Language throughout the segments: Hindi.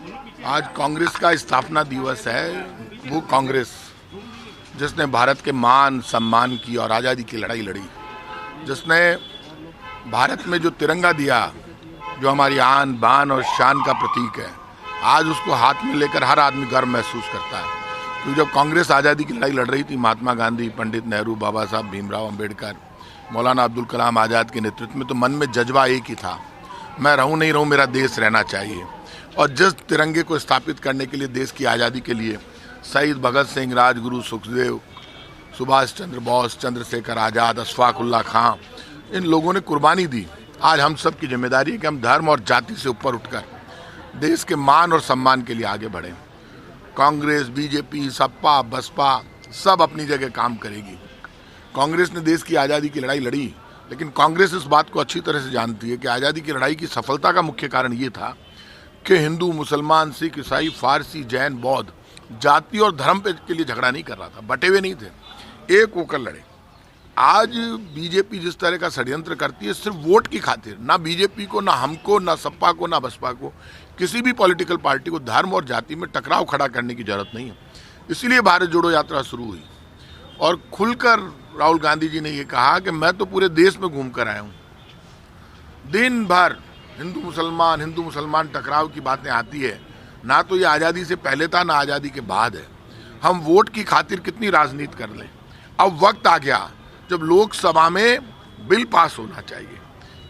आज कांग्रेस का स्थापना दिवस है। वो कांग्रेस जिसने भारत के मान सम्मान की और आज़ादी की लड़ाई लड़ी, जिसने भारत में जो तिरंगा दिया, जो हमारी आन बान और शान का प्रतीक है, आज उसको हाथ में लेकर हर आदमी गर्व महसूस करता है। क्योंकि जब कांग्रेस आज़ादी की लड़ाई लड़ रही थी, महात्मा गांधी, पंडित नेहरू, बाबा साहब भीमराव अंबेडकर, मौलाना अब्दुल कलाम आज़ाद के नेतृत्व में, तो मन में जज्बा एक ही था, मैं रहूं नहीं रहूं, मेरा देश रहना चाहिए। और जिस तिरंगे को स्थापित करने के लिए, देश की आज़ादी के लिए शहीद भगत सिंह, राजगुरु सुखदेव, सुभाष चंद्र बोस, चंद्रशेखर आज़ाद, अशफाक उल्लाह खां, इन लोगों ने कुर्बानी दी। आज हम सब की जिम्मेदारी है कि हम धर्म और जाति से ऊपर उठकर देश के मान और सम्मान के लिए आगे बढ़ें। कांग्रेस, बीजेपी, सपा, बसपा सब अपनी जगह काम करेगी। कांग्रेस ने देश की आज़ादी की लड़ाई लड़ी, लेकिन कांग्रेस इस बात को अच्छी तरह से जानती है कि आज़ादी की लड़ाई की सफलता का मुख्य कारण ये था कि हिंदू, मुसलमान, सिख, ईसाई, फारसी, जैन, बौद्ध जाति और धर्म पे के लिए झगड़ा नहीं कर रहा था, बटे हुए नहीं थे, एक होकर लड़े। आज बीजेपी जिस तरह का षड्यंत्र करती है, सिर्फ वोट की खातिर, ना बीजेपी को, ना हमको, ना सपा को, ना बसपा को, किसी भी पॉलिटिकल पार्टी को धर्म और जाति में टकराव खड़ा करने की जरूरत नहीं है। इसीलिए भारत जोड़ो यात्रा शुरू हुई और खुलकर राहुल गांधी जी ने ये कहा कि मैं तो पूरे देश में घूम कर आया हूँ। दिन भर हिंदू मुसलमान टकराव की बातें आती है, ना तो ये आज़ादी से पहले था, ना आज़ादी के बाद है। हम वोट की खातिर कितनी राजनीति कर लें। अब वक्त आ गया जब लोकसभा में बिल पास होना चाहिए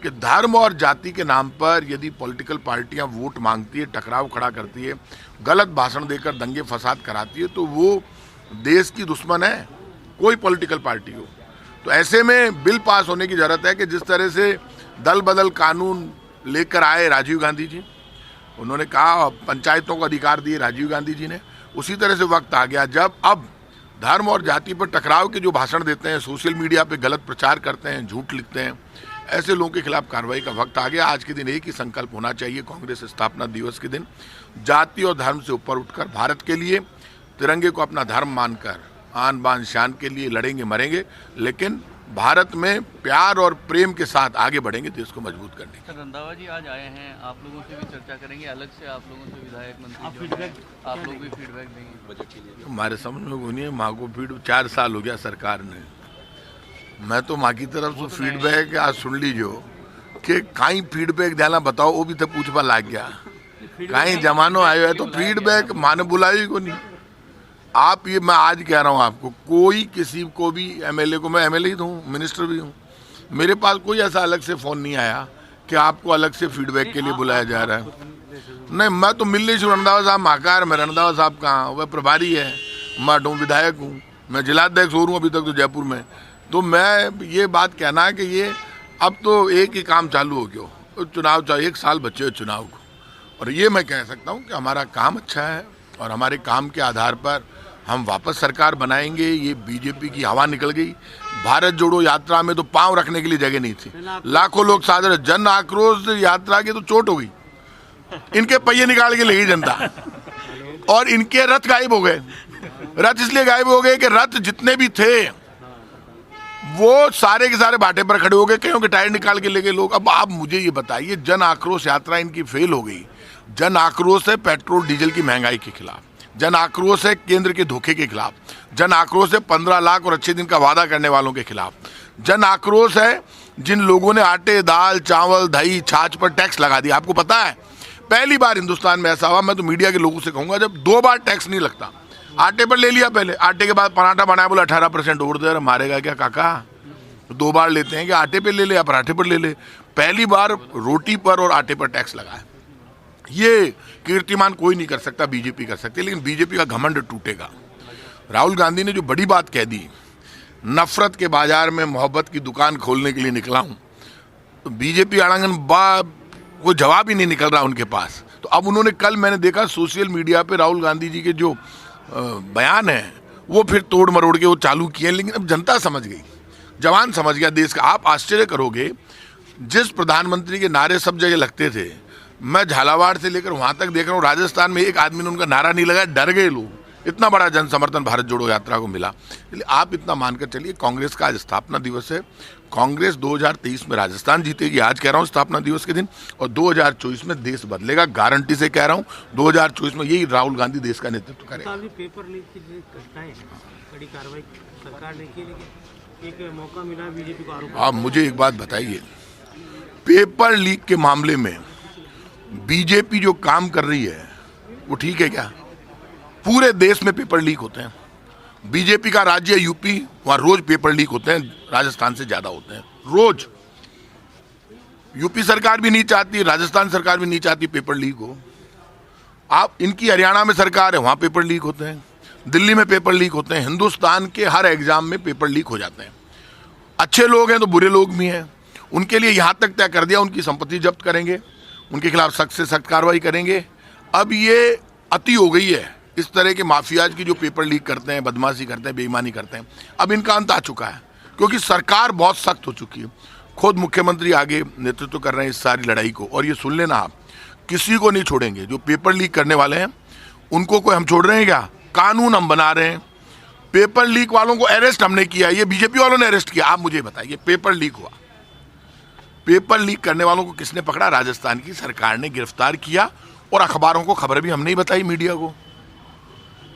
कि धर्म और जाति के नाम पर यदि पॉलिटिकल पार्टियां वोट मांगती है, टकराव खड़ा करती है, गलत भाषण देकर दंगे फसाद कराती है, तो वो देश की दुश्मन है, कोई पॉलिटिकल पार्टी हो। तो ऐसे में बिल पास होने की जरूरत है कि जिस तरह से दल बदल कानून लेकर आए राजीव गांधी जी, उन्होंने कहा पंचायतों को अधिकार दिए राजीव गांधी जी ने, उसी तरह से वक्त आ गया जब अब धर्म और जाति पर टकराव के जो भाषण देते हैं, सोशल मीडिया पे गलत प्रचार करते हैं, झूठ लिखते हैं, ऐसे लोगों के खिलाफ कार्रवाई का वक्त आ गया। आज के दिन एक ही संकल्प होना चाहिए, कांग्रेस स्थापना दिवस के दिन जाति और धर्म से ऊपर उठकर भारत के लिए तिरंगे को अपना धर्म मानकर आन बान शान के लिए लड़ेंगे मरेंगे, लेकिन भारत में प्यार और प्रेम के साथ आगे बढ़ेंगे देश को मजबूत करने। सर, रंधावा जी आज आए हैं, आप लोगों से भी चर्चा करेंगे, अलग से आप लोगों से विधायक मंत्री आप लोग भी फीडबैक देंगे बजट के लिए? हमारे समझ में कोई नहीं है, माँ को फीड 4 साल हो गया सरकार ने, मैं तो माँ की तरफ से फीडबैक आज सुन लीजिए कि कहीं फीडबैक देना बताओ, वो भी तो पूछवा लाग गया, कहीं जमानो आयो है तो फीडबैक माने बुलाई को नहीं। आप ये, मैं आज कह रहा हूँ आपको, कोई किसी को भी एमएलए को, मैं एमएलए ही तो हूँ, मिनिस्टर भी हूँ, मेरे पास कोई ऐसा अलग से फ़ोन नहीं आया कि आपको अलग से फीडबैक के लिए बुलाया जा रहा है। नहीं, मैं तो मिलने से रंधावा साहब महाकार में, रंधावा साहब कहाँ, वह प्रभारी है, मैं हूँ विधायक हूँ, मैं जिलाध्यक्ष हो रहा हूँ अभी तक तो जयपुर में। तो मैं ये बात कहना है कि ये अब तो एक ही काम चालू हो गया, चुनाव चाहिए, 1 साल बचे चुनाव को, और ये मैं कह सकता हूँ कि हमारा काम अच्छा है और हमारे काम के आधार पर हम वापस सरकार बनाएंगे। ये बीजेपी की हवा निकल गई, भारत जोड़ो यात्रा में तो पांव रखने के लिए जगह नहीं थी, लाखों लोग साधर, जन आक्रोश यात्रा की तो चोट हो गई, इनके पहिए निकाल के ले गई जनता और इनके रथ गायब हो गए। रथ इसलिए गायब हो गए कि रथ जितने भी थे वो सारे के सारे बाटे पर खड़े हो गए, कहीं के टायर निकाल के ले गए लोग। अब आप मुझे ये बताइए, जन आक्रोश यात्रा इनकी फेल हो गई। जन आक्रोश है पेट्रोल डीजल की महंगाई के खिलाफ, जन आक्रोश है केंद्र के धोखे के खिलाफ, जन आक्रोश है 15 लाख और अच्छे दिन का वादा करने वालों के खिलाफ, जन आक्रोश है जिन लोगों ने आटे, दाल, चावल, दही, छाछ पर टैक्स लगा दिया। आपको पता है पहली बार हिंदुस्तान में ऐसा हुआ, मैं तो मीडिया के लोगों से कहूंगा, जब 2 बार टैक्स नहीं लगता। आटे पर ले लिया पहले, आटे के बाद पराठा बनाया, बोला 18% और दे, मारेगा क्या काका, 2 बार लेते हैं कि आटे पे ले ले या पराठे पर ले ले। पहली बार रोटी पर और आटे पर टैक्स लगाया। ये कीर्तिमान कोई नहीं कर सकता, बीजेपी कर सकती है, लेकिन बीजेपी का घमंड टूटेगा। राहुल गांधी ने जो बड़ी बात कह दी, नफरत के बाजार में मोहब्बत की दुकान खोलने के लिए निकला हूं, तो बीजेपी आड़ंगन कोई जवाब ही नहीं निकल रहा उनके पास। तो अब उन्होंने, कल मैंने देखा सोशल मीडिया पे राहुल गांधी जी के जो बयान है वो फिर तोड़ मरोड़ के वो चालू किए, लेकिन अब जनता समझ गई, जवान समझ गया देश का। आप आश्चर्य करोगे, जिस प्रधानमंत्री के नारे सब जगह लगते थे, मैं झालावाड़ से लेकर वहां तक देख रहा हूँ, राजस्थान में एक आदमी ने उनका नारा नहीं लगाया, डर गए लोग इतना बड़ा जन समर्थन भारत जोड़ो यात्रा को मिला। इसलिए आप इतना मानकर चलिए, कांग्रेस का आज स्थापना दिवस है। कांग्रेस 2023 में राजस्थान जीतेगी, आज कह रहा हूँ स्थापना दिवस के दिन, और 2024 में देश बदलेगा, गारंटी से कह रहा हूँ। 2024 में यही राहुल गांधी देश का नेतृत्व करेगा। पेपर लीक की घटनाएं, कड़ी कार्रवाई सरकार ने की, लेकिन एक मौका मिला बीजेपी को आरोप। आप मुझे एक बात बताइए, पेपर लीक के मामले में बीजेपी जो काम कर रही है वो ठीक है क्या? पूरे देश में पेपर लीक होते हैं। बीजेपी का राज्य यूपी, वहां रोज पेपर लीक होते हैं, राजस्थान से ज्यादा होते हैं रोज। यूपी सरकार भी नहीं चाहती, राजस्थान सरकार भी नहीं चाहती पेपर लीक हो। आप इनकी हरियाणा में सरकार है, वहां पेपर लीक होते हैं, दिल्ली में पेपर लीक होते हैं। हिंदुस्तान के हर एग्जाम में पेपर लीक हो जाते हैं। अच्छे लोग हैं तो बुरे लोग भी हैं। उनके लिए यहां तक तय कर दिया, उनकी संपत्ति जब्त करेंगे, उनके खिलाफ सख्त से सख्त कार्रवाई करेंगे। अब ये अति हो गई है, इस तरह के माफियाज की जो पेपर लीक करते हैं, बदमाशी करते हैं, बेईमानी करते हैं। अब इनका अंत आ चुका है, क्योंकि सरकार बहुत सख्त हो चुकी है। खुद मुख्यमंत्री आगे नेतृत्व कर रहे हैं इस सारी लड़ाई को। और ये सुन लेना आप, किसी को नहीं छोड़ेंगे। जो पेपर लीक करने वाले हैं उनको कोई हम छोड़ रहे हैं क्या? कानून हम बना रहे हैं। पेपर लीक वालों को अरेस्ट हमने किया, ये बीजेपी वालों ने अरेस्ट किया। आप मुझे बताइए, पेपर लीक हुआ, पेपर लीक करने वालों को किसने पकड़ा? राजस्थान की सरकार ने गिरफ्तार किया, और अखबारों को खबर भी हमने ही बताई, मीडिया को।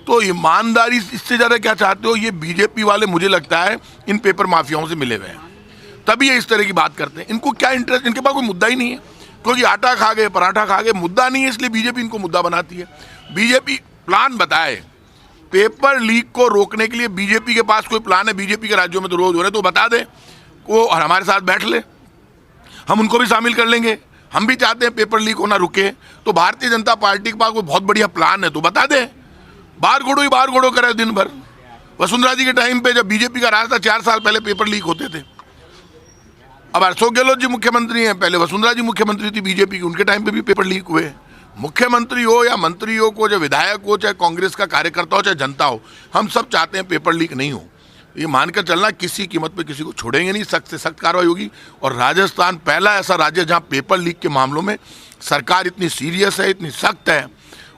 तो ईमानदारी इससे ज्यादा क्या चाहते हो? ये बीजेपी वाले मुझे लगता है इन पेपर माफियाओं से मिले हुए हैं, तभी ये इस तरह की बात करते हैं। इनको क्या इंटरेस्ट? इनके पास कोई मुद्दा ही नहीं है, क्योंकि आटा खा गए, पराठा खा गए, मुद्दा नहीं है, इसलिए बीजेपी इनको मुद्दा बनाती है। बीजेपी प्लान बताए पेपर लीक को रोकने के लिए, बीजेपी के पास कोई प्लान है? बीजेपी के राज्यों में तो रोज हो रहे, तो बता दे वो, और हमारे साथ बैठ ले, हम उनको भी शामिल कर लेंगे। हम भी चाहते हैं पेपर लीक होना रुके। तो भारतीय जनता पार्टी के पास कोई बहुत बढ़िया प्लान है तो बता दे। बार गोड़ो करे दिन भर। वसुंधरा जी के टाइम पे जब बीजेपी का राज था, 4 साल पहले पेपर लीक होते थे। अब अशोक गहलोत जी मुख्यमंत्री हैं, पहले वसुंधरा जी मुख्यमंत्री थी बीजेपी की, उनके टाइम पे भी पेपर लीक हुए। मुख्यमंत्री हो या मंत्री हो, को चाहे विधायक हो, चाहे कांग्रेस का कार्यकर्ता हो, चाहे जनता हो, हम सब चाहते हैं पेपर लीक नहीं हो। ये मानकर चलना, किसी कीमत पे किसी को छोड़ेंगे नहीं, सख्त से सख्त कार्रवाई होगी। और राजस्थान पहला ऐसा राज्य जहां पेपर लीक के मामलों में सरकार इतनी सीरियस है, इतनी सख्त है,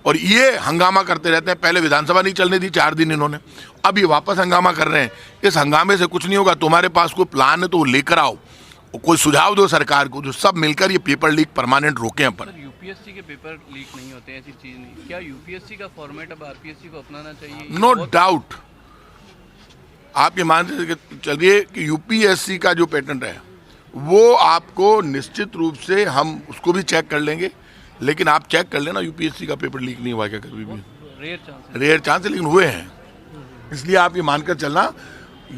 और ये हंगामा करते रहते हैं। पहले विधानसभा नहीं चलने दी 4 दिन इन्होंने, अब ये वापस हंगामा कर रहे हैं। इस हंगामे से कुछ नहीं होगा। तुम्हारे पास कोई प्लान है तो वो लेकर आओ, कोई सुझाव दो सरकार को, जो सब मिलकर ये पेपर लीक परमानेंट रोकें अपन। यूपीएससी के पेपर लीक नहीं होते, ऐसी चीज नहीं। क्या यूपीएससी का फॉर्मेट अब आरपीएससी को अपनाना चाहिए? No doubt. आप ये मान के चलिए कि यूपीएससी का जो पैटर्न है वो आपको निश्चित रूप से, हम उसको भी चेक कर लेंगे, लेकिन आप चेक कर लेना यूपीएससी का पेपर लीक नहीं हुआ क्या कभी भी? रेयर चांस है, लेकिन हुए हैं। इसलिए आप ये मानकर चलना,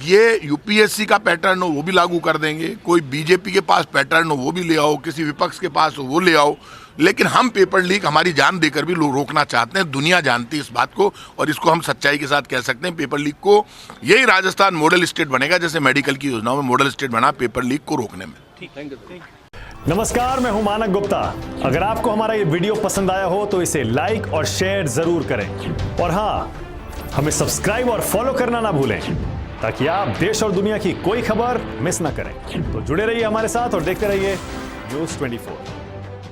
ये यूपीएससी का पैटर्न हो वो भी लागू कर देंगे। कोई बीजेपी के पास पैटर्न हो वो भी ले आओ, किसी विपक्ष के पास हो वो ले आओ, लेकिन हम पेपर लीक हमारी जान देकर भी रोकना चाहते हैं। दुनिया जानती है इस बात को, और इसको हम सच्चाई के साथ कह सकते हैं। पेपर लीक को, यही राजस्थान मॉडल स्टेट बनेगा, जैसे मेडिकल की योजनाओं में मॉडल स्टेट बना पेपर लीक को रोकने में। नमस्कार, मैं हूं मानक गुप्ता। अगर आपको हमारा ये वीडियो पसंद आया हो तो इसे लाइक और शेयर जरूर करें, और हाँ, हमें सब्सक्राइब और फॉलो करना ना भूलें, ताकि आप देश और दुनिया की कोई खबर मिस ना करें। तो जुड़े रहिए हमारे साथ और देखते रहिए News 24।